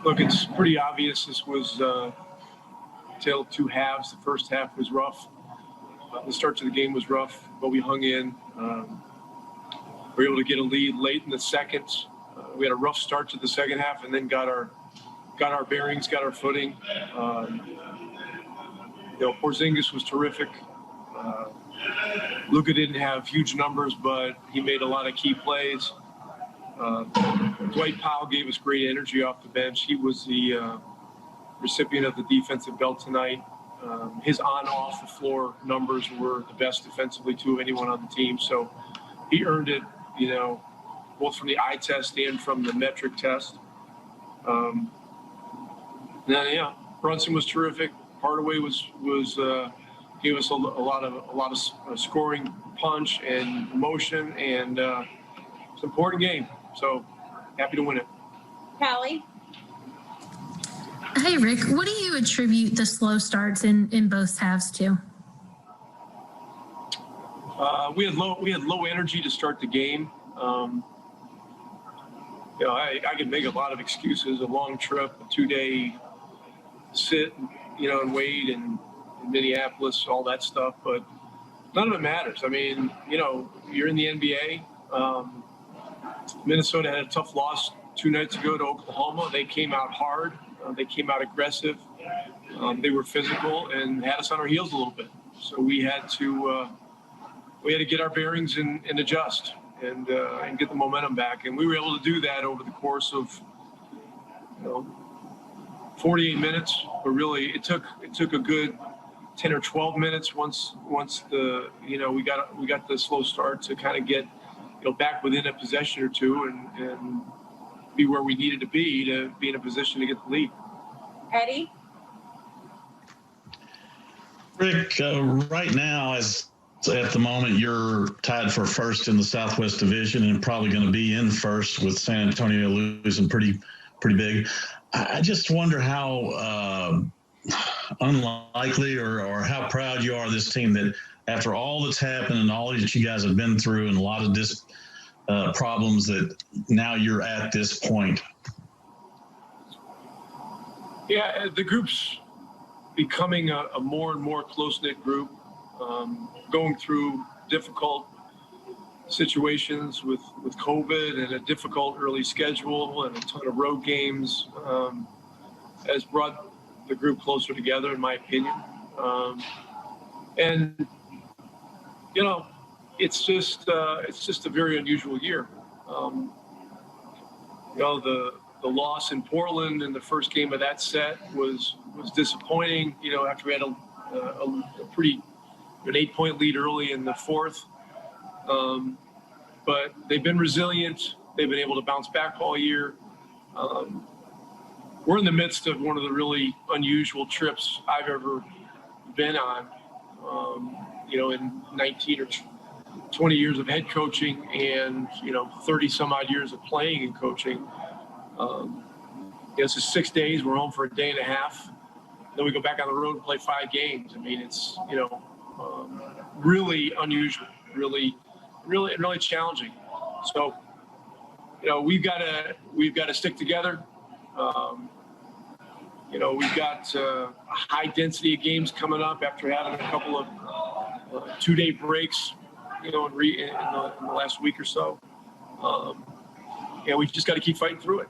Look, it's pretty obvious this was a tale of two halves. The first half was rough. The start to the game was rough, but we hung in. We were able to get a lead late in the second. We had a rough start to the second half, and then got our bearings, got our footing. Porzingis was terrific. Luka didn't have huge numbers, but he made a lot of key plays. Dwight Powell gave us great energy off the bench. He was the recipient of the defensive belt tonight. His on-off the floor numbers were the best defensively of anyone on the team. So he earned it, both from the eye test and from the metric test. Brunson was terrific. Hardaway gave us a lot of scoring punch and motion, and it's an important game. So happy to win it. Callie? Hey, Rick, what do you attribute the slow starts in both halves to? We had low energy to start the game. I could make a lot of excuses, a long trip, a 2-day sit, and wait in Minneapolis, all that stuff, but none of it matters. I mean, you're in the NBA. Minnesota had a tough loss 2 nights ago to Oklahoma. They came out hard. They came out aggressive. They were physical and had us on our heels a little bit. So we had to get our bearings and adjust and get the momentum back. And we were able to do that over the course of 48 minutes. But really, it took a good 10 or 12 minutes once the we got the slow start to kind of get back within a possession or two and be where we needed to be in a position to get the lead. Eddie? Rick, right now, at the moment, you're tied for first in the Southwest Division and probably going to be in first with San Antonio losing pretty big. I just wonder how unlikely or how proud you are of this team that after all that's happened and all that you guys have been through and a lot of problems that now you're at this point. Yeah, the group's becoming a more and more close-knit group, going through difficult situations with COVID and a difficult early schedule and a ton of road games has brought the group closer together, in my opinion. It's just a very unusual year. The loss in Portland in the first game of that set was disappointing. After we had an 8-point lead early in the fourth. But they've been resilient. They've been able to bounce back all year. We're in the midst of one of the really unusual trips I've ever been on. In 19 or 20 years of head coaching and 30 some odd years of playing and coaching. It's just 6 days. We're home for a day and a half. Then we go back on the road and play 5 games. I mean, it's really unusual, really challenging. So we've got to stick together. We've got a high density of games coming up after having a couple of 2-day breaks, in the last week or so. We just got to keep fighting through it.